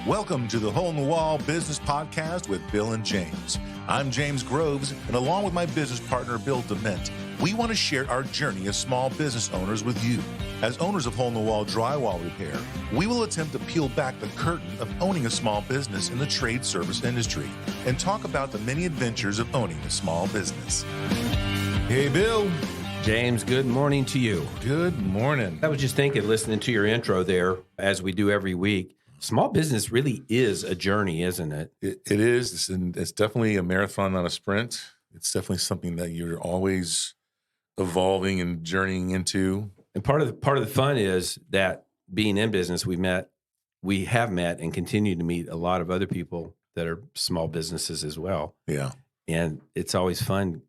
Welcome to the Hole in the Wall Business Podcast with Bill and James. I'm James Groves, and along with my business partner, Bill Dement, we want to share our journey as small business owners with you. As owners of Hole in the Wall Drywall Repair, we will attempt to peel back the curtain of owning a small business in the trade service industry and talk about the many adventures of owning a small business. Hey, Bill. James, good morning to you. Good morning. I was just thinking, listening to your intro there, as we do every week, small business really is a journey, isn't it? It is. It's definitely a marathon, not a sprint. It's definitely something that you're always evolving and journeying into. And part of the fun is that being in business, we have met and continue to meet a lot of other people that are small businesses as well. Yeah. And it's always fun.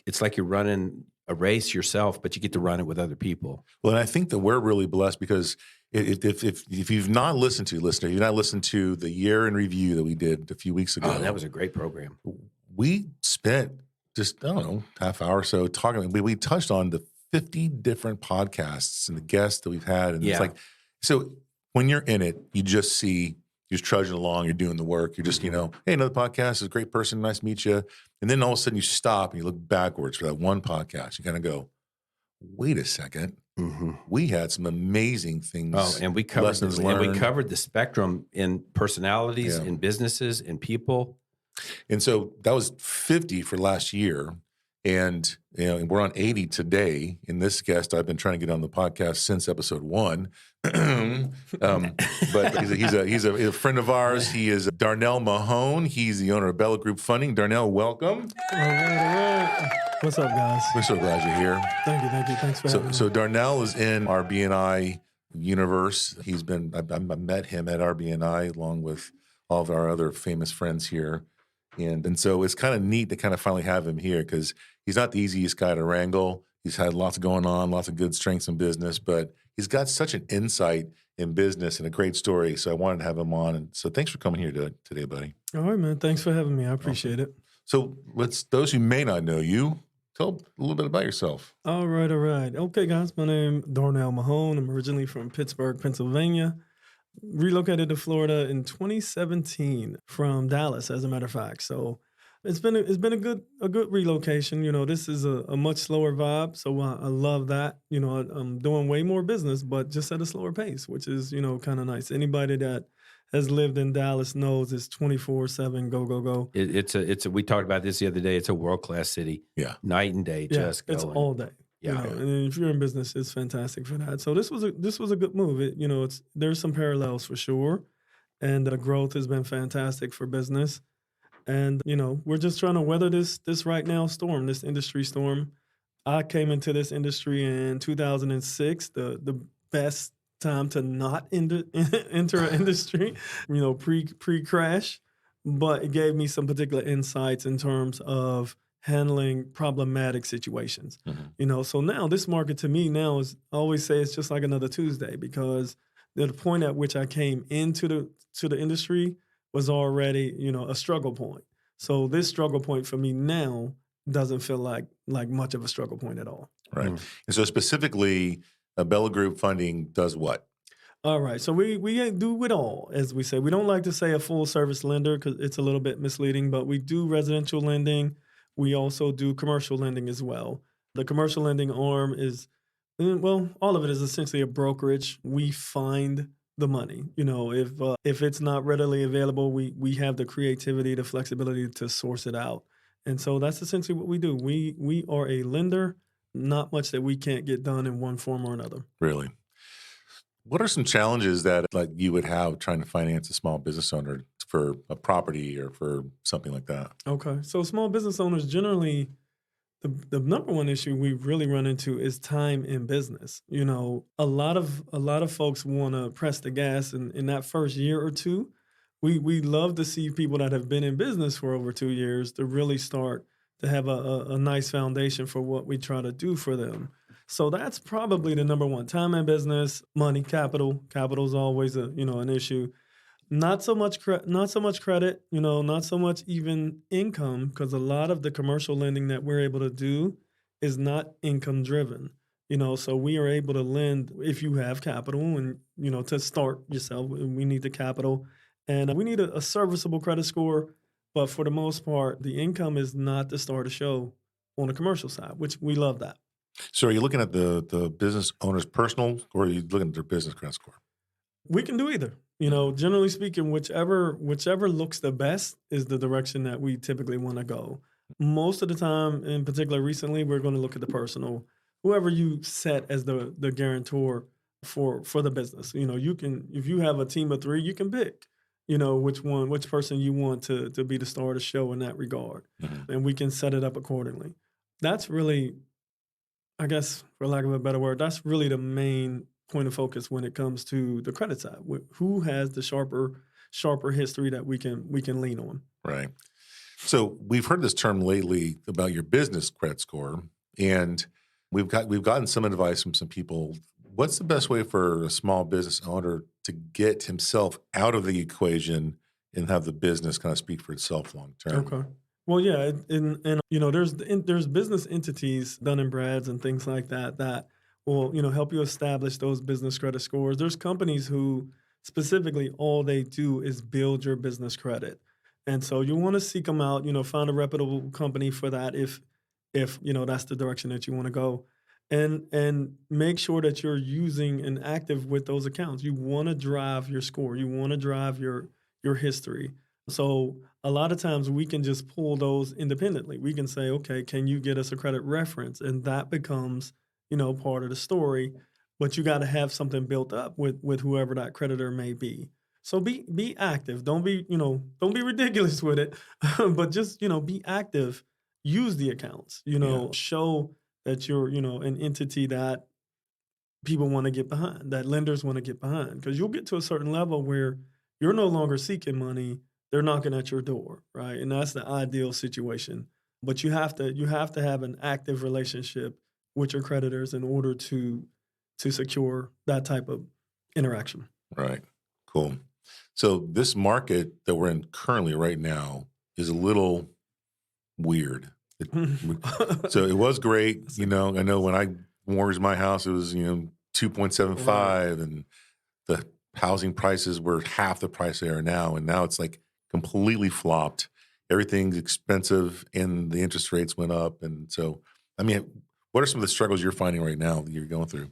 It's like you're running a race yourself, but you get to run it with other people. Well, and I think that we're really blessed because if you've not listened to, listener, you've not listened to the year in review that we did a few weeks ago. Oh, that was a great program. We spent just, half hour or so talking. We touched on the 50 different podcasts and the guests that we've had. And It's like, so when you're in it, you just see, you're just trudging along, you're doing the work. You're just, hey, another podcast is a great person. Nice to meet you. And then all of a sudden you stop and you look backwards for that one podcast. You kind of go, wait a second. Mm-hmm. We had some amazing things. Oh, and we covered the spectrum in personalities, in businesses, in people. And so that was 50 for last year. And we're on 80 today. And this guest I've been trying to get on the podcast since episode 1. But he's a friend of ours. He is Darnell Mahone. He's the owner of Bella Group Funding. Darnell, welcome. All right. What's up, guys? We're so glad you're here. Thank you. Thanks for having me. So Darnell is in our BNI universe. I met him at our BNI along with all of our other famous friends here. And so it's kind of neat to kind of finally have him here because he's not the easiest guy to wrangle. He's had lots going on, lots of good strengths in business, but he's got such an insight in business and a great story. So I wanted to have him on. And so thanks for coming here today, buddy. All right, man. Thanks for having me. I appreciate it. So those who may not know you, tell a little bit about yourself. All right. Okay, guys. My name is Darnell Mahone. I'm originally from Pittsburgh, Pennsylvania. Relocated to Florida in 2017 from Dallas, as a matter of fact. So it's been a good relocation. This is a much slower vibe, so I love that. I'm doing way more business, but just at a slower pace, which is kind of nice. Anybody that has lived in Dallas knows it's 24/7 go. It's we talked about this the other day. It's a world-class city. Yeah, night and day, just going. It's all day. Yeah. And if you're in business, it's fantastic for that. So this was a good move. There's some parallels for sure, and the growth has been fantastic for business. And we're just trying to weather this right now storm, this industry storm. I came into this industry in 2006, the best time to not enter an industry, pre-crash, but it gave me some particular insights in terms of handling problematic situations. Mm-hmm. So now this market to me now is, I always say it's just like another Tuesday, because the point at which I came into the industry was already, a struggle point. So this struggle point for me now doesn't feel like much of a struggle point at all. Right. Mm-hmm. And so specifically, Bella Group Funding does what? All right. So we do it all, as we say. We don't like to say a full service lender because it's a little bit misleading, but we do residential lending. We also do commercial lending as well. The commercial lending arm is, all of it is essentially a brokerage. We find the money. If it's not readily available, we have the creativity, the flexibility to source it out. And so that's essentially what we do. We are a lender, not much that we can't get done in one form or another. Really? What are some challenges that you would have trying to finance a small business owner for a property or for something like that? Okay. So small business owners generally, the number one issue we really run into is time in business. A lot of folks want to press the gas in that first year or two. We love to see people that have been in business for over 2 years to really start to have a nice foundation for what we try to do for them. So that's probably the number one. Time in business, money, capital. Capital is always an issue. Not so much credit, not so much even income, because a lot of the commercial lending that we're able to do is not income driven. So we are able to lend if you have capital and, to start yourself, we need the capital and we need a serviceable credit score. But for the most part, the income is not the star of the show on the commercial side, which we love that. So are you looking at the business owner's personal, or are you looking at their business credit score? We can do either. Generally speaking, whichever looks the best is the direction that we typically want to go. Most of the time, in particular recently, we're going to look at the personal. Whoever you set as the guarantor for the business. You can, if you have a team of 3, you can pick, which person you want to be the star of the show in that regard. Mm-hmm. And we can set it up accordingly. That's really, I guess, for lack of a better word, that's really the main point of focus when it comes to the credit side. Who has the sharper history that we can lean on. Right. So we've heard this term lately about your business credit score, and we've gotten some advice from some people. What's the best way for a small business owner to get himself out of the equation and have the business kind of speak for itself long term? Okay. Well, yeah, and there's business entities, Dun & Brads and things like that will help you establish those business credit scores. There's companies who specifically all they do is build your business credit, and so you want to seek them out. Find a reputable company for that if that's the direction that you want to go. And make sure that you're using and active with those accounts. You want to drive your score. You want to drive your history. So a lot of times we can just pull those independently. We can say, okay, can you get us a credit reference? And that becomes, part of the story. But you got to have something built up with whoever that creditor may be. So be active. Don't be ridiculous with it, but just, be active. Use the accounts, show that you're, an entity that people want to get behind, that lenders want to get behind. Because you'll get to a certain level where you're no longer seeking money, they're knocking at your door, right? And that's the ideal situation. But you have to have an active relationship with your creditors in order to secure that type of interaction. Right. Cool. So this market that we're in currently right now is a little weird. So it was great. I know when I mortgaged my house, it was, 2.75 Right. and the housing prices were half the price they are now. And now it's like completely flopped. Everything's expensive and the interest rates went up. And so, what are some of the struggles you're finding right now that you're going through?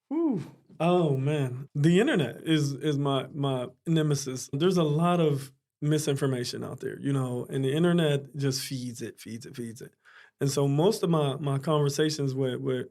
Whew. Oh man, the internet is my nemesis. There's a lot of misinformation out there, and the internet just feeds it. And so most of my conversations with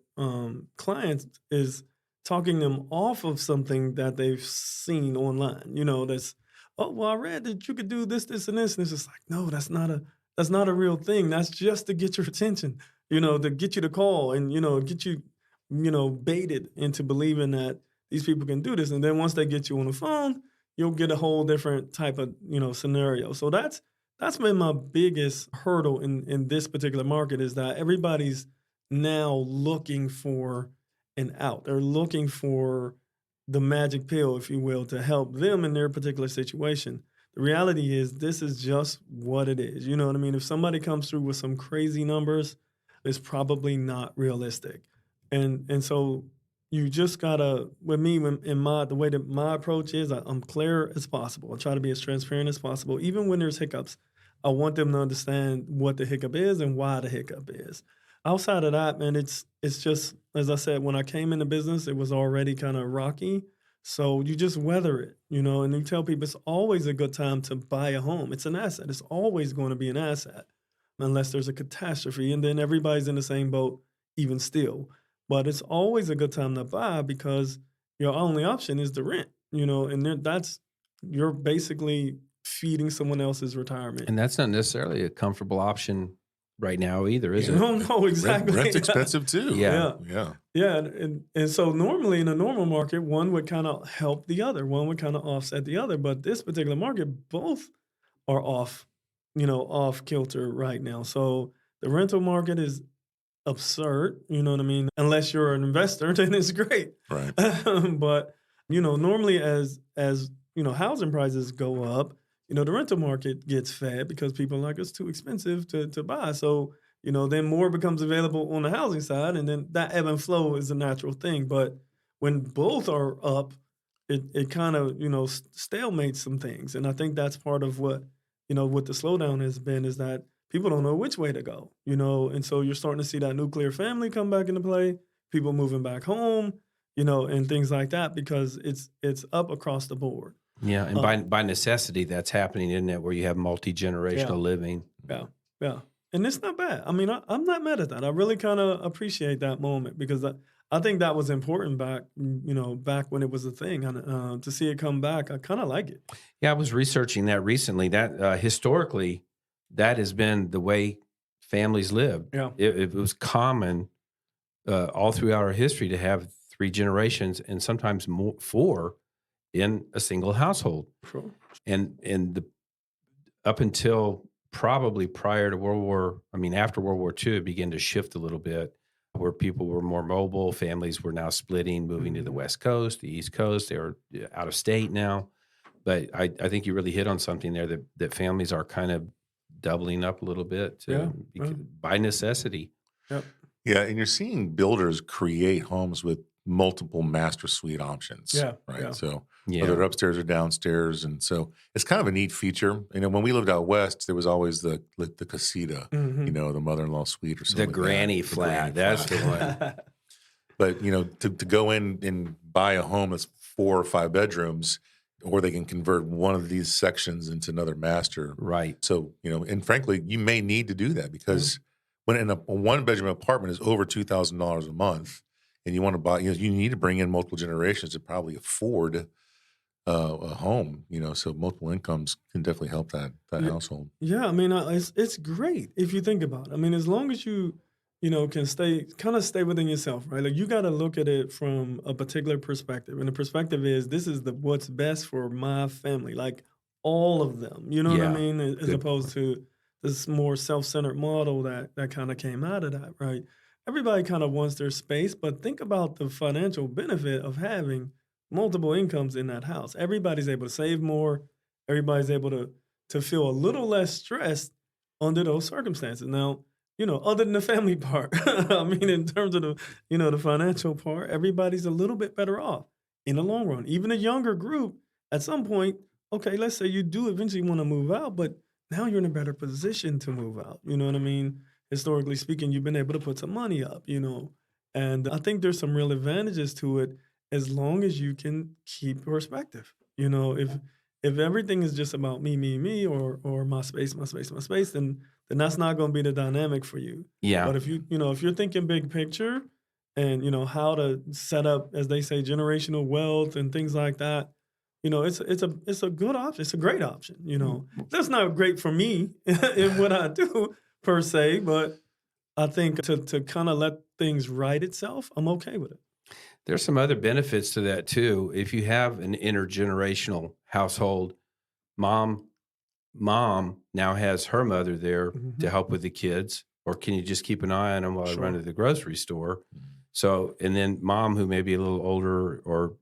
clients is talking them off of something that they've seen online. That's, oh well, I read that you could do this, and this, and it's just like, no, that's not a real thing. That's just to get your attention, to get you to call and get you, baited into believing that these people can do this, and then once they get you on the phone, you'll get a whole different type of, scenario. So that's been my biggest hurdle in this particular market is that everybody's now looking for an out. They're looking for the magic pill, if you will, to help them in their particular situation. The reality is this is just what it is. You know what I mean? If somebody comes through with some crazy numbers, it's probably not realistic. And so you just gotta, with me, the way that my approach is, I'm clear as possible. I try to be as transparent as possible. Even when there's hiccups, I want them to understand what the hiccup is and why the hiccup is. Outside of that, man, it's just, as I said, when I came into business, it was already kind of rocky. So you just weather it, and you tell people it's always a good time to buy a home. It's an asset. It's always going to be an asset unless there's a catastrophe. And then everybody's in the same boat, even still. But it's always a good time to buy because your only option is to rent, and you're basically feeding someone else's retirement. And that's not necessarily a comfortable option right now either, is it? No, exactly. Rent's expensive too. Yeah. And so normally in a normal market, one would kind of help the other. One would kind of offset the other. But this particular market, both are off kilter right now. So the rental market is absurd, you know what I mean? Unless you're an investor, then it's great. Right. But, normally as housing prices go up, the rental market gets fed because people are like, it's too expensive to buy. So, then more becomes available on the housing side, and then that ebb and flow is a natural thing. But when both are up, it kind of, stalemates some things. And I think that's part of what the slowdown has been, is that people don't know which way to go, and so you're starting to see that nuclear family come back into play, people moving back home, and things like that, because it's up across the board. Yeah, and by necessity, that's happening, isn't it? Where you have multi-generational living. Yeah. And it's not bad. I mean, I'm not mad at that. I really kind of appreciate that moment, because I think that was important back when it was a thing. And to see it come back, I kind of like it. Yeah, I was researching that recently. That historically, that has been the way families lived. Yeah. It was common all throughout our history to have 3 generations, and sometimes 4 in a single household. Sure. And up until probably prior to after World War II, it began to shift a little bit, where people were more mobile. Families were now splitting, moving to the West Coast, the East Coast. They were out of state now. But I think you really hit on something there, that families are kind of doubling up a little bit by necessity. Yep. Yeah, and you're seeing builders create homes with multiple master suite options. Yeah. Right. Yeah. So whether they're upstairs or downstairs. And so it's kind of a neat feature. When we lived out west, there was always the casita, the mother-in-law suite or something. The granny flat. That's the one. But, to go in and buy a home that's 4 or 5 bedrooms, or they can convert one of these sections into another master. Right. So, and frankly, you may need to do that, because when a 1-bedroom apartment is over $2,000 a month, and you want to buy, you need to bring in multiple generations to probably afford a home, so multiple incomes can definitely help that household. Yeah, I mean, it's great if you think about it. I mean, as long as you can stay within yourself, right? Like, you got to look at it from a particular perspective, and the perspective is, this is what's best for my family, like all of them. You know what I mean? As opposed to this more self-centered model that kind of came out of that, right? Everybody kind of wants their space, but think about the financial benefit of having multiple incomes in that house. Everybody's able to save more. Everybody's able to feel a little less stressed under those circumstances. Now, other than the family part, I mean, in terms of the financial part, everybody's a little bit better off in the long run. Even a younger group, at some point, okay, let's say you do eventually want to move out, but now you're in a better position to move out. You know what I mean? Historically speaking, you've been able to put some money up, and I think there's some real advantages to it, as long as you can keep perspective. If everything is just about me, or my space, then that's not going to be the dynamic for you. Yeah. But if you're thinking big picture, and how to set up, as they say, generational wealth and things like that, it's a good option. It's a great option. That's not great for me in what I do per se, but I think to kind of let things right itself, I'm okay with it. There's some other benefits to that too. If you have an intergenerational household, mom now has her mother there to help with the kids, or can you just keep an eye on them while I run to the grocery store? So, and then mom, who may be a little older, or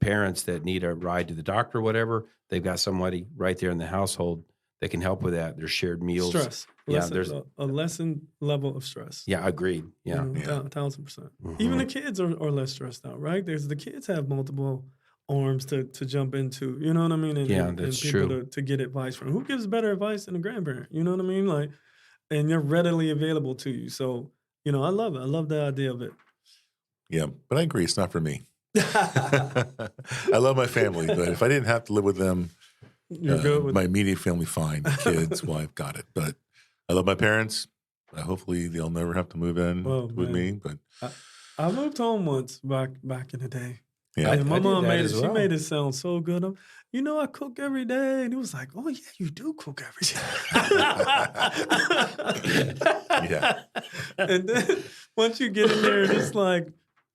parents that need a ride to the doctor or whatever, they've got somebody right there in the household that can help with that. There's shared meals. Stress. There's a lessened level of stress. Yeah, agreed. Yeah. 1,000%. Even the kids are less stressed out, right? The kids have multiple arms to jump into, you know what I mean? And that's people true. To get advice from. Who gives better advice than a grandparent? You know what I mean? Like, and you're readily available to you. So, I love it. I love the idea of it. Yeah, but I agree. It's not for me. I love my family, but if I didn't have to live with them, you're good with my immediate family, fine. Kids, wife, got it. But I love my parents. Hopefully, they'll never have to move in with me. But I moved home once back in the day. Yeah, and my mom made it. Well. She made it sound so good. I cook every day, and it was like, oh yeah, you do cook every day. Yeah. And then once you get in there, it's like,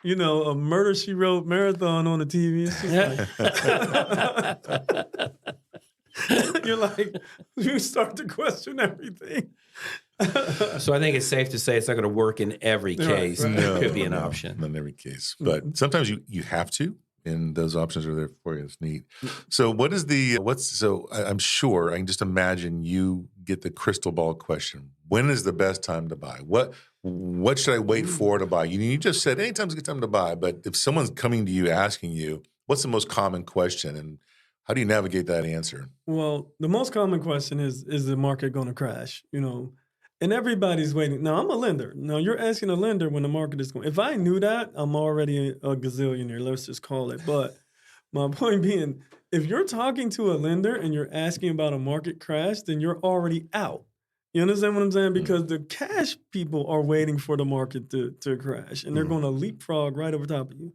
a Murder, She Wrote marathon on the TV. It's just like, you're like, you start to question everything. So I think it's safe to say it's not going to work in every case. Right. It could be an option. Not in every case. But sometimes you have to, and those options are there for you. It's neat. So I'm sure, I can just imagine you get the crystal ball question. when is the best time to buy? What should I wait for to buy? You just said anytime's a good time to buy, but if someone's coming to you asking you, what's the most common question, and how do you navigate that answer? Well, the most common question is the market going to crash? And everybody's waiting. Now, I'm a lender. Now, you're asking a lender when the market is going. If I knew that, I'm already a gazillionaire. Let's just call it. But my point being, if you're talking to a lender and you're asking about a market crash, then you're already out. You understand what I'm saying? Because the cash people are waiting for the market to crash, and they're going to leapfrog right over top of you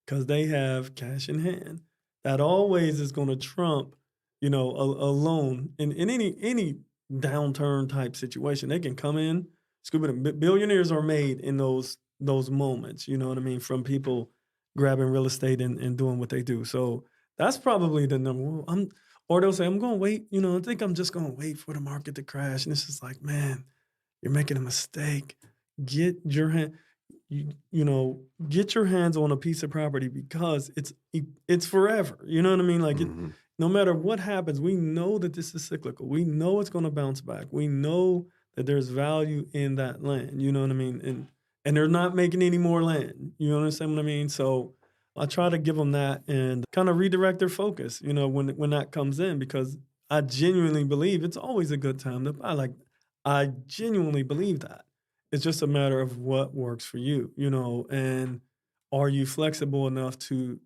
because they have cash in hand. That always is going to trump, a loan in any downturn type situation. They can come in, scuba. Billionaires are made in those moments. You know what I mean? From people grabbing real estate and doing what they do. So that's probably the number one. Or they'll say, I'm going to wait. I think I'm just going to wait for the market to crash. And it's just like, man, you're making a mistake. Get your get your hands on a piece of property because it's forever. You know what I mean? Like no matter what happens, we know that this is cyclical. We know it's going to bounce back. We know that there's value in that land. You know what I mean? And they're not making any more land. You understand what I mean? So I try to give them that and kind of redirect their focus, when that comes in, because I genuinely believe it's always a good time to buy. Like, I genuinely believe that. It's just a matter of what works for you, and are you flexible enough to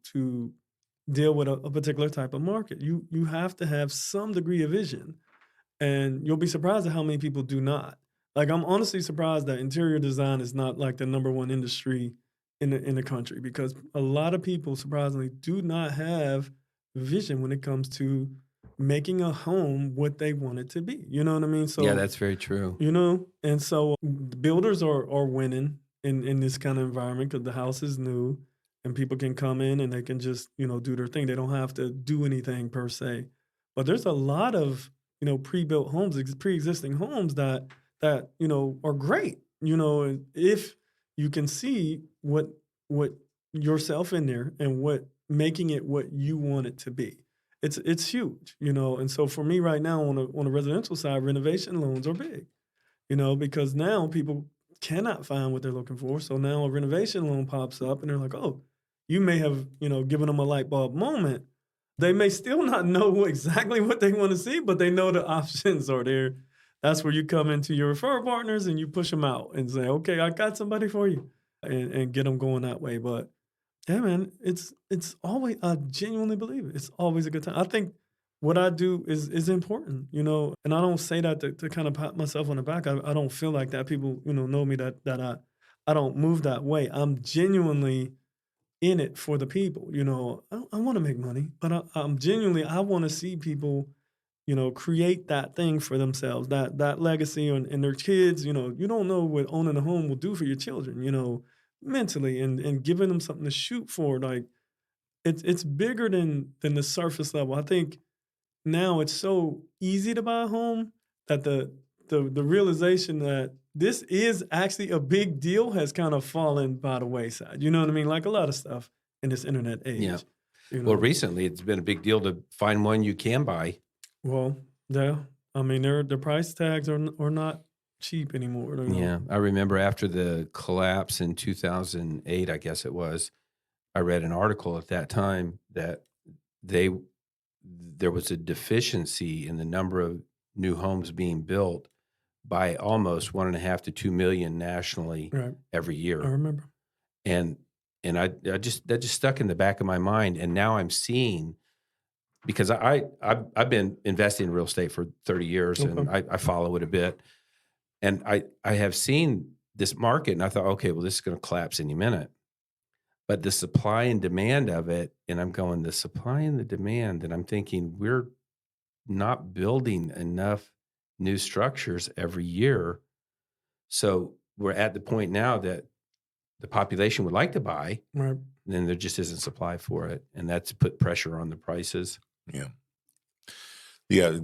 deal with a particular type of market? You have to have some degree of vision, and you'll be surprised at how many people do not. Like, I'm honestly surprised that interior design is not like the number one industry in the country, because a lot of people surprisingly do not have vision when it comes to making a home what they want it to be. You know what I mean? So yeah, that's very true. And so the builders are winning in this kind of environment because the house is new and people can come in and they can just, do their thing. They don't have to do anything per se. But there's a lot of, pre-built homes, pre-existing homes that are great. If you can see what yourself in there and what making it what you want it to be. It's huge, and so for me right now on a residential side, renovation loans are big, because now people cannot find what they're looking for. So now a renovation loan pops up and they're like, oh, you may have, given them a light bulb moment. They may still not know exactly what they want to see, but they know the options are there. That's where you come into your referral partners and you push them out and say, okay, I got somebody for you, and get them going that way. But yeah, man, it's always, I genuinely believe it. It's always a good time. I think what I do is important, and I don't say that to kind of pat myself on the back. I don't feel like that. People, know me that I don't move that way. I'm genuinely in it for the people. I want to make money, but I'm genuinely, I want to see people, create that thing for themselves, that legacy and their kids. You don't know what owning a home will do for your children, mentally and giving them something to shoot for. Like, it's bigger than the surface level. I think now it's so easy to buy a home that the realization that this is actually a big deal has kind of fallen by the wayside. You know what I mean? Like a lot of stuff in this internet age. Yeah. Well, recently it's been a big deal to find one you can buy. Well, yeah. I mean, the price tags are not cheap anymore. Yeah. I remember after the collapse in 2008, I guess it was, I read an article at that time that there was a deficiency in the number of new homes being built by almost 1.5 to 2 million nationally every year. I remember. And that just stuck in the back of my mind. And now I'm seeing, because I've been investing in real estate for 30 years and I follow it a bit. And I have seen this market and I thought, okay, well, this is going to collapse any minute. But the supply and demand of it, and I'm going, the supply and the demand, and I'm thinking we're not building enough new structures every year. So we're at the point now that the population would like to buy, and then there just isn't supply for it. And that's put pressure on the prices. Yeah. Yeah.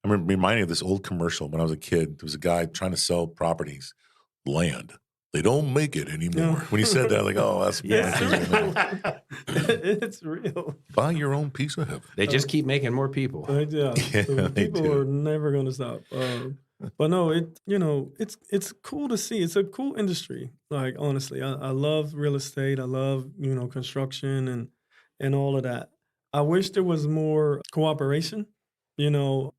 I'm reminded of this old commercial when I was a kid. There was a guy trying to sell properties, land. They don't make it anymore. No. When he said that, like, oh, that's it's real. Buy your own piece of heaven. They just keep making more people. So people are never going to stop. But no, it's cool to see. It's a cool industry. Like honestly, I love real estate. I love construction and all of that. I wish there was more cooperation. You know,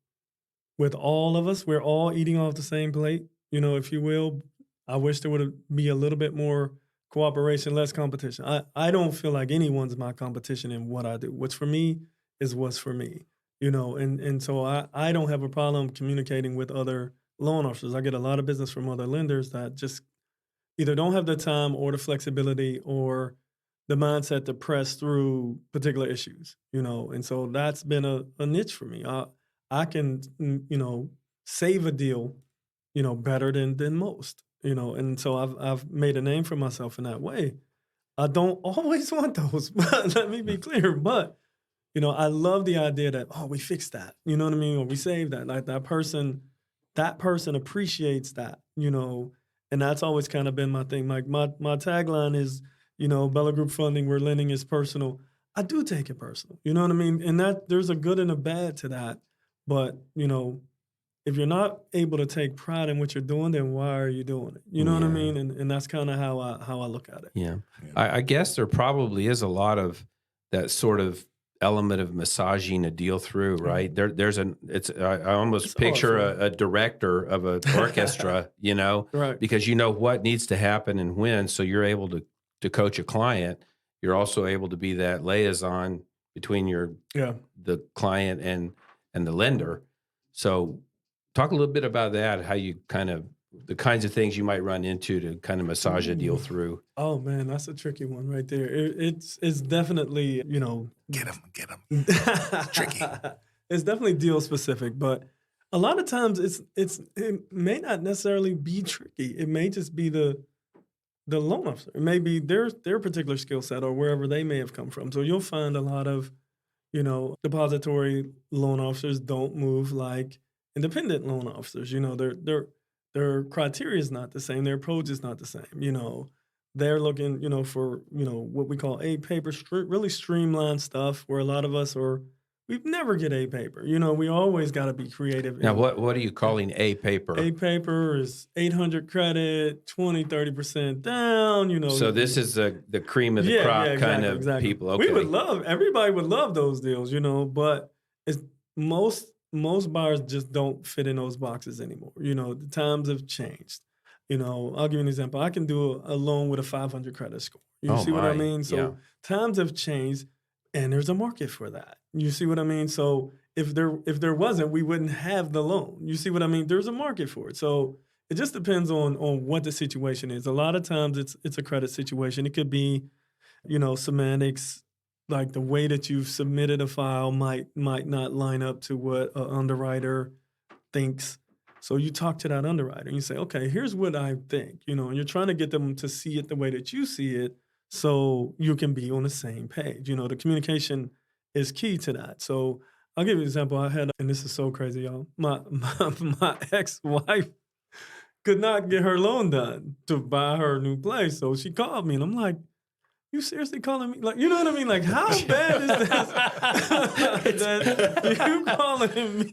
with all of us, we're all eating off the same plate. If you will. I wish there would be a little bit more cooperation, less competition. I don't feel like anyone's my competition in what I do. What's for me is what's for me. And so I don't have a problem communicating with other loan officers. I get a lot of business from other lenders that just either don't have the time or the flexibility or the mindset to press through particular issues, and so that's been a niche for me. I can, save a deal, better than most, and so I've made a name for myself in that way. I don't always want those, but let me be clear. But I love the idea that, oh, we fixed that, you know what I mean, or we saved that. Like that person appreciates that, and that's always kind of been my thing. Like my tagline is, Bella Group funding where lending is personal. I do take it personal, you know what I mean, and that there's a good and a bad to that. But if you're not able to take pride in what you're doing, then why are you doing it? You know what I mean? And that's kind of how I look at it. Yeah. I guess there probably is a lot of that sort of element of massaging a deal through, right? I almost picture a director of an orchestra, right. Because what needs to happen and when, so you're able to coach a client. You're also able to be that liaison between the client and the lender. So talk a little bit about that, how you the kinds of things you might run into to kind of massage a deal through. Oh man, that's a tricky one right there. It's definitely, Get them. Tricky. It's definitely deal specific, but a lot of times it may not necessarily be tricky. It may just be the loan officer. It may be their particular skill set or wherever they may have come from. So you'll find a lot of, depository loan officers don't move like independent loan officers. Their criteria is not the same. Their approach is not the same. They're looking, for, what we call A paper, really streamlined stuff where a lot of us we never get A paper. We always got to be creative. Now, what are you calling A paper? A paper is 800 credit, 20-30% down, So this is the cream of the crop kind of people. Okay. Everybody would love those deals, but it's most buyers just don't fit in those boxes anymore. The times have changed. I'll give you an example. I can do a loan with a 500 credit score. You see what I mean? So times have changed, and there's a market for that. You see what I mean? So if there wasn't, we wouldn't have the loan. You see what I mean? There's a market for it. So it just depends on what the situation is. A lot of times it's a credit situation. It could be, semantics, like the way that you've submitted a file might not line up to what an underwriter thinks. So you talk to that underwriter and you say, okay, here's what I think, and you're trying to get them to see it the way that you see it so you can be on the same page. The communication is key to that. So I'll give you an example. I had, and this is so crazy, y'all. My ex-wife could not get her loan done to buy her new place. So she called me and I'm like, you seriously calling me? Like, you know what I mean? Like, how bad is this? that you calling me?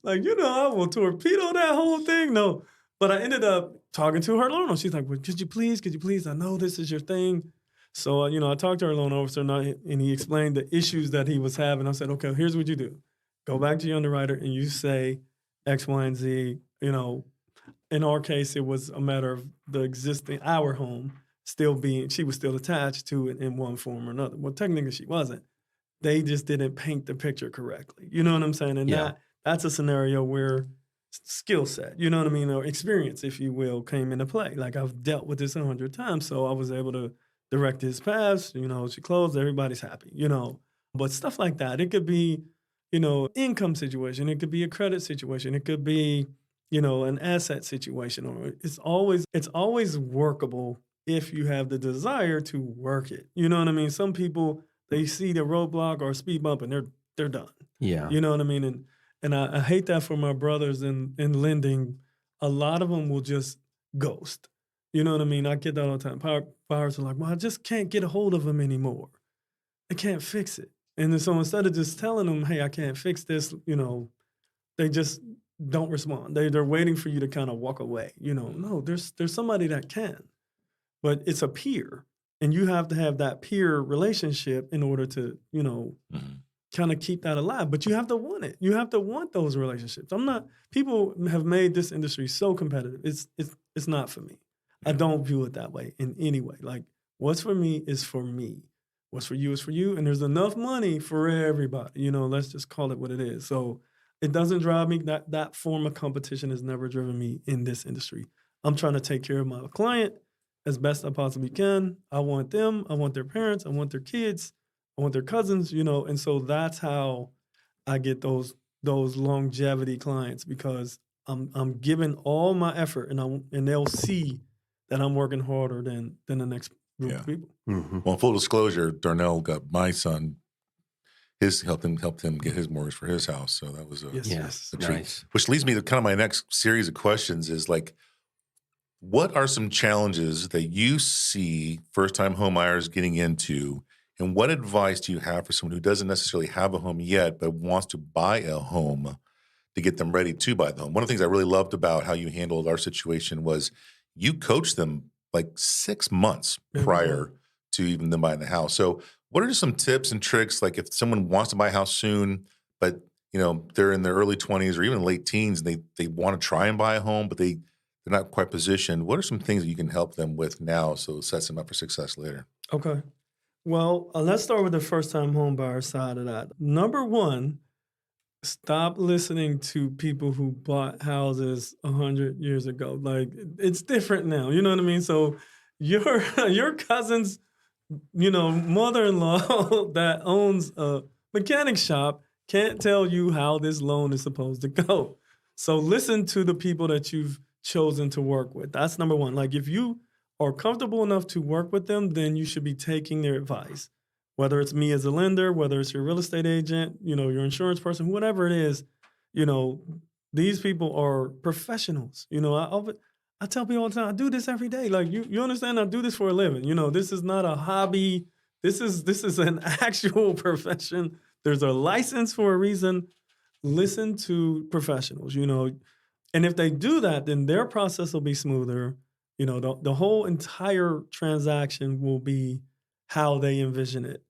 Like, I will torpedo that whole thing. No. But I ended up talking to her loan officer. She's like, well, could you please? I know this is your thing. So, I talked to her loan officer and he explained the issues that he was having. I said, okay, here's what you do. Go back to your underwriter and you say X, Y, and Z. In our case, it was a matter of our home she was still attached to it in one form or another. Well, technically she wasn't. They just didn't paint the picture correctly. You know what I'm saying? And that's a scenario where skill set, you know what I mean, or experience, if you will, came into play. Like I've dealt with this 100 times, so I was able to direct his paths. She closed, everybody's happy. But stuff like that, it could be, income situation, it could be a credit situation, it could be, an asset situation, or it's always workable if you have the desire to work it. You know what I mean? Some people, they see the roadblock or speed bump and they're done. Yeah. You know what I mean? And I hate that for my brothers in lending. A lot of them will just ghost. You know what I mean? I get that all the time. Buyers are like, well, I just can't get a hold of them anymore. They can't fix it. And so instead of just telling them, hey, I can't fix this, they just don't respond. They're waiting for you to kind of walk away. No, there's somebody that can, but it's a peer, and you have to have that peer relationship in order to, kind of keep that alive. But you have to want it. You have to want those relationships. People have made this industry so competitive. It's not for me. I don't view it that way in any way. Like, what's for me is for me. What's for you is for you. And there's enough money for everybody. Let's just call it what it is. So it doesn't drive me. That form of competition has never driven me in this industry. I'm trying to take care of my client as best I possibly can. I want them. I want their parents. I want their kids. I want their cousins, and so that's how I get those longevity clients, because I'm giving all my effort, and they'll see that I'm working harder than the next group of people. Mm-hmm. Well, full disclosure, Darnell got my son. Helped him get his mortgage for his house, so that was a treat. Nice. Which leads me to kind of my next series of questions: is like, what are some challenges that you see first-time homebuyers getting into? And what advice do you have for someone who doesn't necessarily have a home yet, but wants to buy a home to get them ready to buy the home? One of the things I really loved about how you handled our situation was you coached them like 6 months prior to even them buying the house. So what are just some tips and tricks, like if someone wants to buy a house soon, but they're in their early 20s or even late teens, and they want to try and buy a home, but they're not quite positioned. What are some things that you can help them with now so it sets them up for success later? Okay. Well, let's start with the first-time home buyer side of that. Number one, stop listening to people who bought houses 100 years ago. Like, it's different now. You know what I mean? So your cousin's, mother-in-law that owns a mechanic shop can't tell you how this loan is supposed to go. So listen to the people that you've chosen to work with. That's number one. Like, if you are comfortable enough to work with them, then you should be taking their advice. Whether it's me as a lender, whether it's your real estate agent, your insurance person, whatever it is, these people are professionals. I tell people all the time, I do this every day. Like, you understand, I do this for a living. This is not a hobby. This is an actual profession. There's a license for a reason. Listen to professionals, and if they do that, then their process will be smoother. The whole entire transaction will be how they envision it.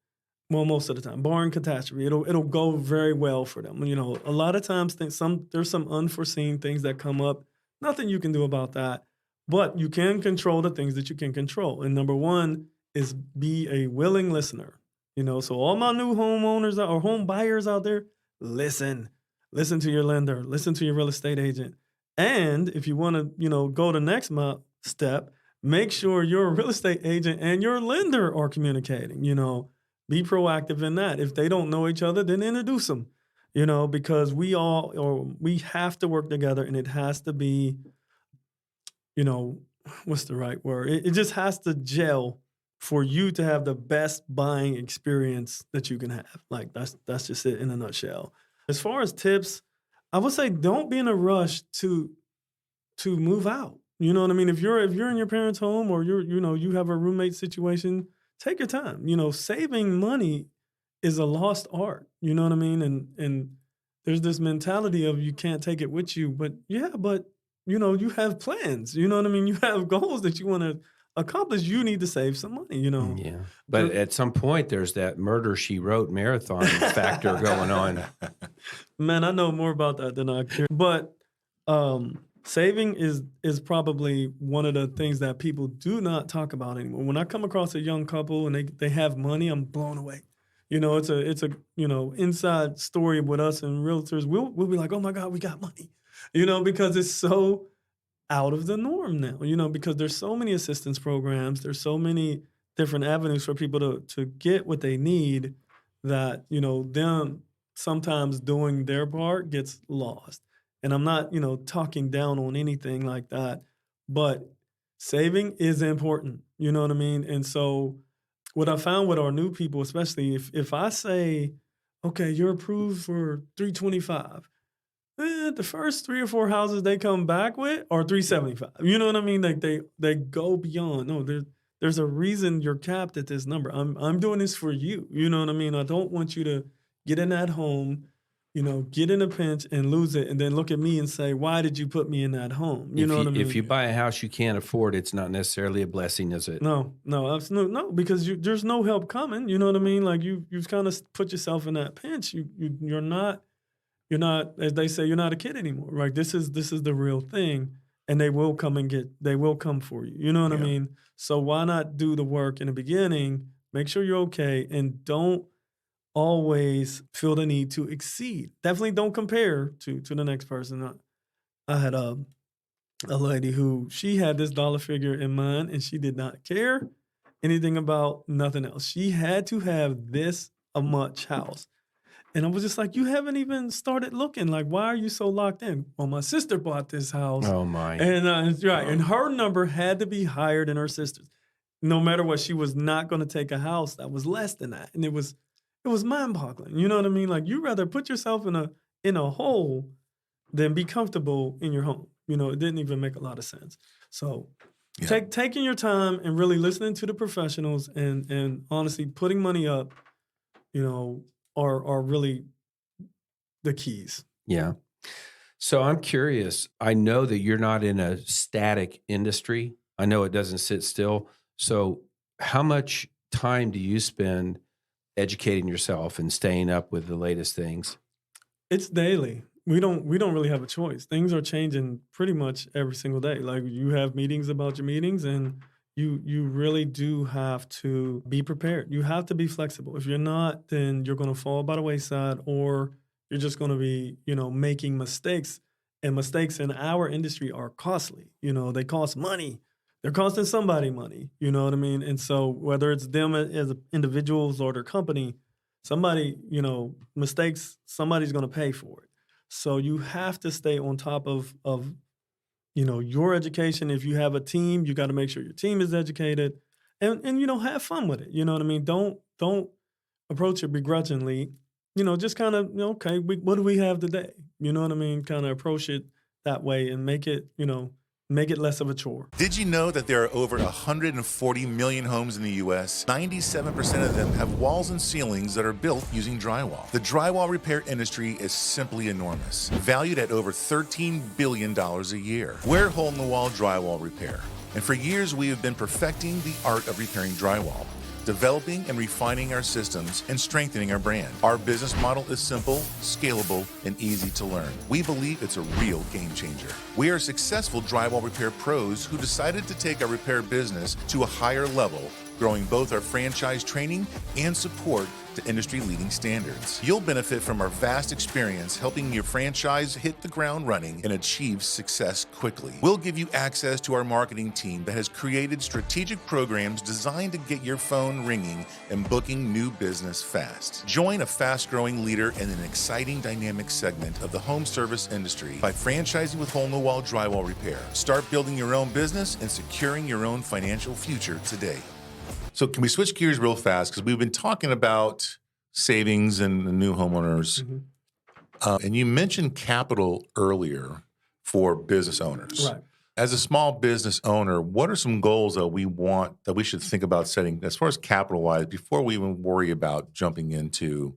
Well, most of the time, barring catastrophe, it'll go very well for them. A lot of times there's some unforeseen things that come up. Nothing you can do about that, but you can control the things that you can control. And number one is be a willing listener. So all my new homeowners or home buyers out there, listen to your lender, listen to your real estate agent. And if you want to, go the next step, make sure your real estate agent and your lender are communicating. Be proactive in that. If they don't know each other, then introduce them. Because we have to work together, and it has to be, what's the right word? It just has to gel for you to have the best buying experience that you can have. Like, that's just it in a nutshell. As far as tips, I would say don't be in a rush to move out. You know what I mean? If you're in your parents' home, or you have a roommate situation, take your time. Saving money is a lost art. You know what I mean? And there's this mentality of you can't take it with you, but you have plans. You know what I mean? You have goals that you want to accomplish. You need to save some money. Yeah, but at some point there's that Murder, She Wrote marathon factor going on. Man, I know more about that than I care. But saving is probably one of the things that people do not talk about anymore. When I come across a young couple and they have money, I'm blown away. It's a inside story with us and realtors. We'll be like, oh my God, we got money. Because it's so out of the norm now. Because there's so many assistance programs, there's so many different avenues for people to get what they need that them sometimes doing their part gets lost. And I'm not, talking down on anything like that, but saving is important. You know what I mean? And so what I found with our new people, especially if I say, okay, you're approved for $325, the first 3 or 4 houses they come back with are $375. You know what I mean? Like they go beyond. No, there's a reason you're capped at this number. I'm doing this for you. You know what I mean? I don't want you to get in that home, get in a pinch and lose it, and then look at me and say, "Why did you put me in that home?" You know what I mean? If you buy a house you can't afford, it's not necessarily a blessing, is it? No, absolutely no, because there's no help coming. You know what I mean? Like you've kind of put yourself in that pinch. You're not, as they say, you're not a kid anymore. Right? This is the real thing, and they will come for you. You know what I mean? So why not do the work in the beginning? Make sure you're okay, and don't always feel the need to exceed. Definitely don't compare to the next person. I had a lady who she had this dollar figure in mind, and she did not care anything about nothing else. She had to have this a much house. And I was just like, you haven't even started looking. Like, why are you so locked in? Well, my sister bought this house. Oh my. And and her number had to be higher than her sister's. No matter what, she was not going to take a house that was less than that. And it was mind-boggling. You know what I mean? Like, you rather put yourself in a hole than be comfortable in your home. It didn't even make a lot of sense. So taking your time and really listening to the professionals and honestly putting money up, are really the keys. Yeah. So I'm curious. I know that you're not in a static industry. I know it doesn't sit still. So how much time do you spend educating yourself and staying up with the latest things? It's daily. We don't really have a choice. Things are changing pretty much every single day. Like, you have meetings about your meetings, and you really do have to be prepared. You have to be flexible. If you're not, then you're going to fall by the wayside, or you're just going to be, making mistakes. And mistakes in our industry are costly. They cost money. They're costing somebody money. You know what I mean? And so whether it's them as individuals or their company, somebody, mistakes, somebody's going to pay for it. So you have to stay on top of your education. If you have a team, you got to make sure your team is educated, and have fun with it. You know what I mean? Don't approach it begrudgingly. Just kind of, okay, what do we have today? You know what I mean? Kind of approach it that way and make it less of a chore. Did you know that there are over 140 million homes in the U.S.? 97% of them have walls and ceilings that are built using drywall. The drywall repair industry is simply enormous, valued at over $13 billion a year. We're hole-in-the-wall drywall repair, and for years we have been perfecting the art of repairing drywall, developing and refining our systems, and strengthening our brand. Our business model is simple, scalable, and easy to learn. We believe it's a real game changer. We are successful drywall repair pros who decided to take our repair business to a higher level, growing both our franchise training and support to industry-leading standards. You'll benefit from our vast experience helping your franchise hit the ground running and achieve success quickly. We'll give you access to our marketing team that has created strategic programs designed to get your phone ringing and booking new business fast. Join a fast-growing leader in an exciting dynamic segment of the home service industry by franchising with hole-in-the-wall drywall repair. Start building your own business and securing your own financial future today. So can we switch gears real fast? Because we've been talking about savings and the new homeowners. Mm-hmm. And you mentioned capital earlier for business owners. Right. As a small business owner, what are some goals that we should think about setting as far as capital-wise before we even worry about jumping into,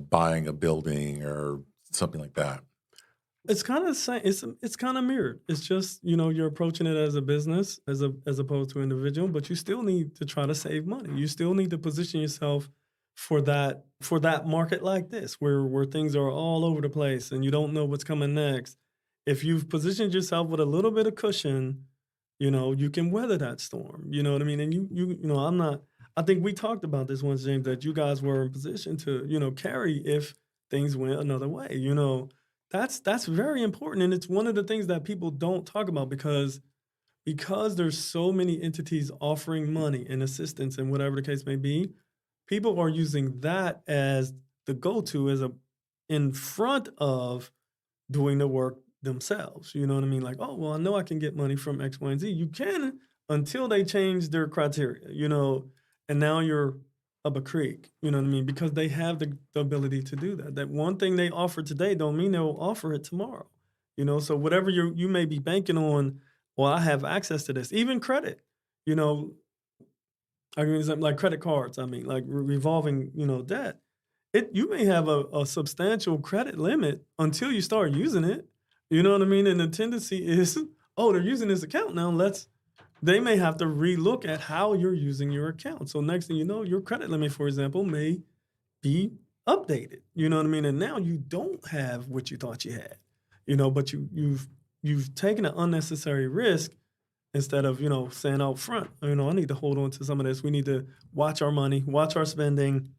buying a building or something like that? It's kind of the same. It's kind of mirrored. It's just, you're approaching it as a business as opposed to an individual, but you still need to try to save money. You still need to position yourself for that market like this, where things are all over the place and you don't know what's coming next. If you've positioned yourself with a little bit of cushion, you can weather that storm. You know what I mean? And I think we talked about this once, James, that you guys were in position to, carry if things went another way. That's very important, and it's one of the things that people don't talk about because there's so many entities offering money and assistance and whatever the case may be. People are using that as the go-to in front of doing the work themselves. You know what I mean? Like, oh, well, I know I can get money from X, Y, and Z. You can until they change their criteria, and now you're up a creek, you know what I mean? Because they have the ability to do that. That one thing they offer today don't mean they'll offer it tomorrow, So whatever you may be banking on, well, I have access to this. Even credit, I mean, like credit cards. I mean, like revolving, debt. you may have a substantial credit limit until you start using it. You know what I mean? And the tendency is, oh, they're using this account now. They may have to relook at how you're using your account. So next thing you know, your credit limit, for example, may be updated. You know what I mean? And now you don't have what you thought you had. But you've taken an unnecessary risk instead of, saying out front, I need to hold on to some of this. We need to watch our money, watch our spending,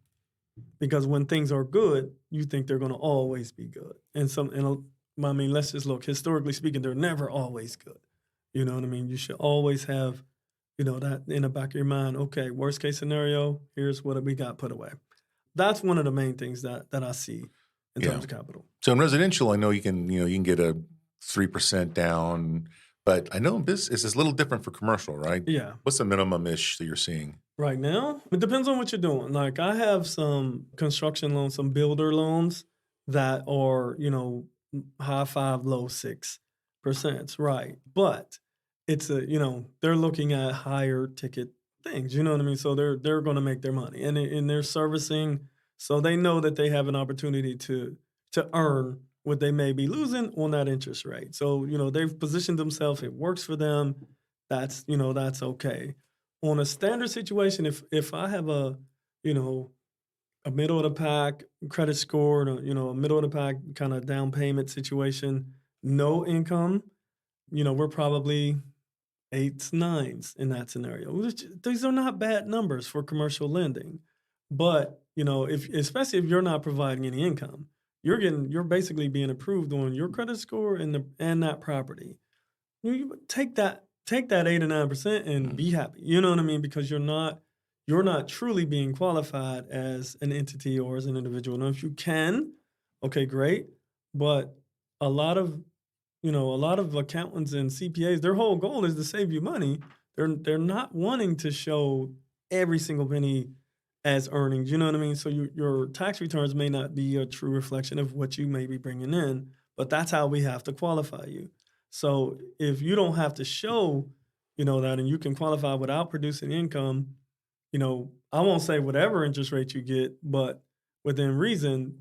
because when things are good, you think they're going to always be good. Let's just look, historically speaking, they're never always good. You know what I mean? You should always have, that in the back of your mind. Okay, worst case scenario, here's what we got put away. That's one of the main things that I see in terms of capital. So in residential, I know you can get a 3% down, but I know this is a little different for commercial, right? Yeah. What's the minimum-ish that you're seeing? Right now, it depends on what you're doing. Like I have some construction loans, some builder loans that are, high 5, low 6%, right? But it's they're looking at higher ticket things, you know what I mean? So they're going to make their money, and they're servicing, so they know that they have an opportunity to earn what they may be losing on that interest rate. So they've positioned themselves. It works for them. That's okay. On a standard situation, if I have a middle of the pack credit score, and a middle of the pack kind of down payment situation, no income, we're probably 8s, 9s in that scenario. These are not bad numbers for commercial lending, but especially if you're not providing any income, you're basically being approved on your credit score and that property. You take that 8 or 9% and be happy. You know what I mean? Because you're not truly being qualified as an entity or as an individual. Now, if you can, okay, great. But a lot of accountants and CPAs, their whole goal is to save you money. They're not wanting to show every single penny as earnings. You know what I mean? So your tax returns may not be a true reflection of what you may be bringing in, but that's how we have to qualify you. So if you don't have to show, that, and you can qualify without producing income, I won't say whatever interest rate you get, but within reason,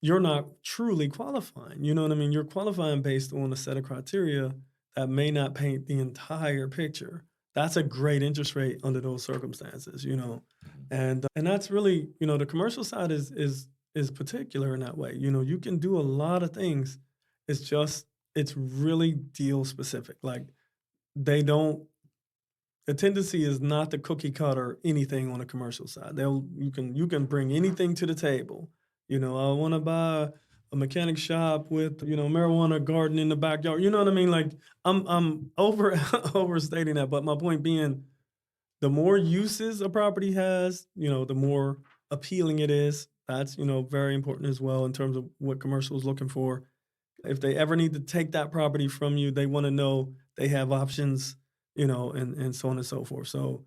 you're not truly qualifying. You know what I mean? You're qualifying based on a set of criteria that may not paint the entire picture. That's a great interest rate under those circumstances, and that's really, the commercial side is particular in that way. You can do a lot of things. It's really deal specific. Like the tendency is not to cookie cutter anything on the commercial side. You can bring anything to the table. I want to buy a mechanic shop with, marijuana garden in the backyard. You know what I mean? Like I'm overstating that, but my point being, the more uses a property has, the more appealing it is. That's, very important as well in terms of what commercial is looking for. If they ever need to take that property from you, they want to know they have options, and so on and so forth. So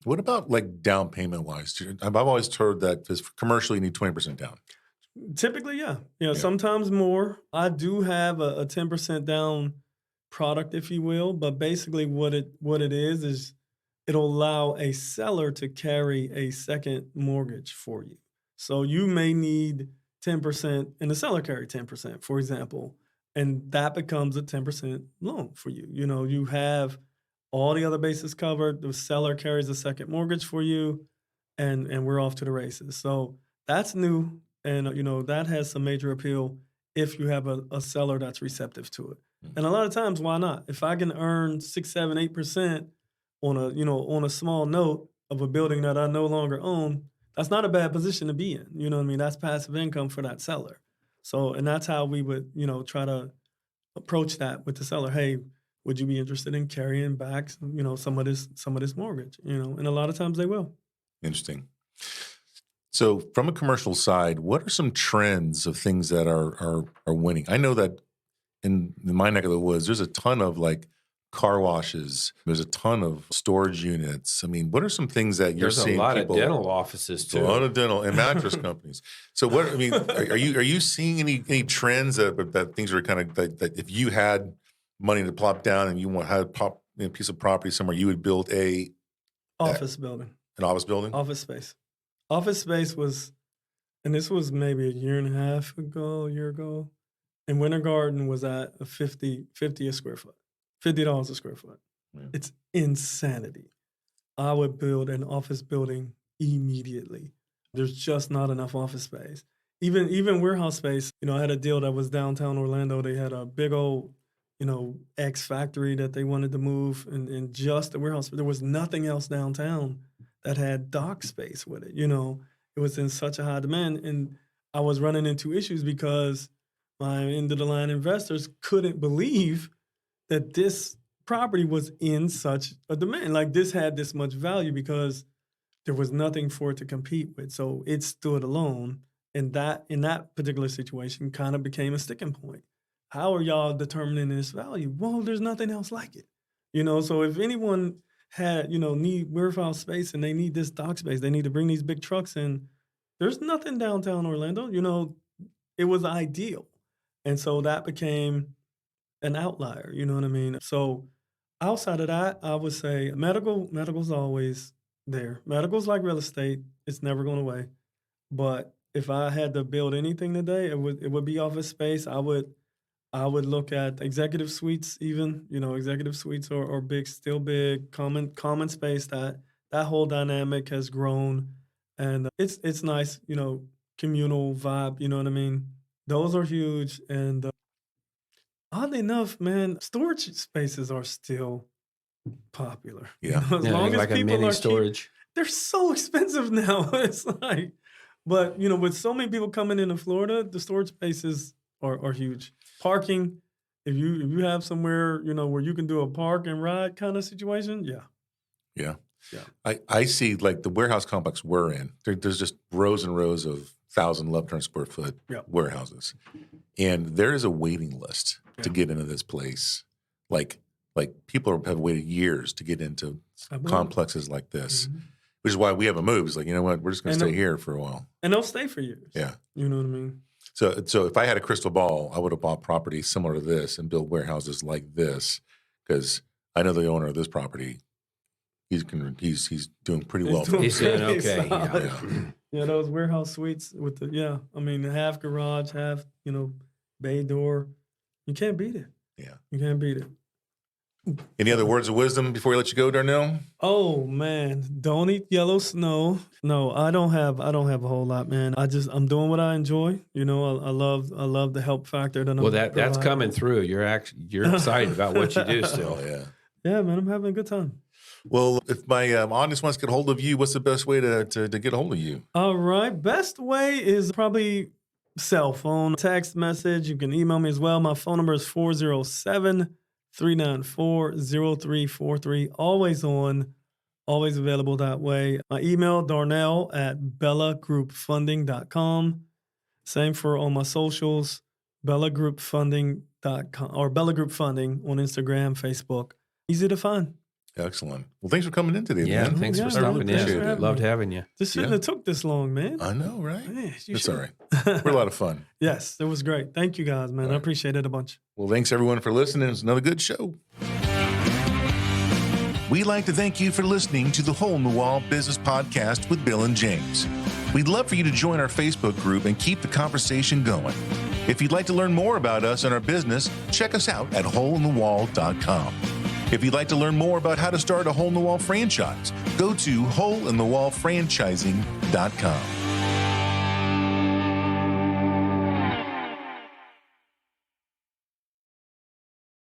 what about like down payment wise? I've always heard that commercially you need 20% down. Typically, yeah. Sometimes more. I do have a 10% down product, if you will, but basically what it is it'll allow a seller to carry a second mortgage for you. So you may need 10% and the seller carry 10%, for example, and that becomes a 10% loan for you. You have all the other bases covered. The seller carries a second mortgage for you, and we're off to the races. So that's new. And, that has some major appeal if you have a seller that's receptive to it. Mm-hmm. And a lot of times, why not? If I can earn 6, 7, 8% on a small note of a building that I no longer own, that's not a bad position to be in. You know what I mean? That's passive income for that seller. So, and that's how we would, try to approach that with the seller. Hey, would you be interested in carrying back, some of this mortgage? And a lot of times they will. Interesting. So from a commercial side, what are some trends of things that are winning? I know that in my neck of the woods, there's a ton of like car washes. There's a ton of storage units. I mean, what are some things that you're seeing? There's a lot of dental offices too. A lot of dental and mattress companies. So are you seeing any trends that things are kind of that if you had money to plop down and you had a piece of property somewhere, you would build office building. An office building? Office space. Office space was and this was maybe a year ago, and Winter Garden was at a 50 a square foot, $50 a square foot. Yeah. It's insanity. I would build an office building immediately. There's just not enough office space. Even warehouse space. I had a deal that was downtown Orlando. They had a big old, X factory that they wanted to move, and just the warehouse. There was nothing else downtown that had dock space with it. It was in such a high demand, and I was running into issues because my end-of-the-line investors couldn't believe that this property was in such a demand. Like, this had this much value because there was nothing for it to compete with. So it stood alone. And that, in that particular situation, kind of became a sticking point. How are y'all determining this value? Well, there's nothing else like it. So if anyone had, need warehouse space and they need this dock space, they need to bring these big trucks in, there's nothing downtown Orlando. It was ideal. And so that became an outlier, you know what I mean? So outside of that, I would say medical's always there. Medical's like real estate. It's never going away. But if I had to build anything today, it would be office space. I would look at executive suites even, executive suites are big, still big, common space. That whole dynamic has grown, and it's nice, communal vibe, you know what I mean? Those are huge. And oddly enough, man, storage spaces are still popular. Yeah. As long as like people a mini are storage. cheap, they're so expensive now. It's like, but with so many people coming into Florida, the storage spaces are huge. Parking, if you have somewhere, where you can do a park and ride kind of situation, yeah. I see, like, the warehouse complex we're in. There's just rows and rows of 1,000 square foot warehouses, and there is a waiting list to get into this place. Like people have waited years to get into complexes like this, which is why we haven't moved. It's like, you know what, we're just going to stay here for a while, and they'll stay for years. Yeah, you know what I mean. So if I had a crystal ball, I would have bought property similar to this and built warehouses like this, because I know the owner of this property. He's doing pretty well. He's doing okay. Yeah, those warehouse suites with half garage, half bay door. You can't beat it. Yeah, you can't beat it. Any other words of wisdom before we let you go, Darnell? Oh man, don't eat yellow snow. No, I don't have a whole lot, man. I'm doing what I enjoy. I love the help factor. That's coming through. You're excited about what you do still. Yeah, man, I'm having a good time. Well, if my audience wants to get a hold of you, what's the best way to get a hold of you? All right. Best way is probably cell phone, text message. You can email me as well. My phone number is 407-394-0343. Always on, always available that way. My email, darnell@bellagroupfunding.com. Same for all my socials, bellagroupfunding.com or Bella Group Funding on Instagram, Facebook. Easy to find. Excellent. Well, thanks for coming in today, man. Thanks for stopping in. Loved having you. This shouldn't have took this long, man. I know, right? Man, it's all right. We're a lot of fun. Yes, it was great. Thank you, guys, man. I appreciate it a bunch. Well, thanks, everyone, for listening. It's another good show. We'd like to thank you for listening to the Hole in the Wall Business Podcast with Bill and James. We'd love for you to join our Facebook group and keep the conversation going. If you'd like to learn more about us and our business, check us out at holeinthewall.com. If you'd like to learn more about how to start a Hole in the Wall franchise, go to holeinthewallfranchising.com.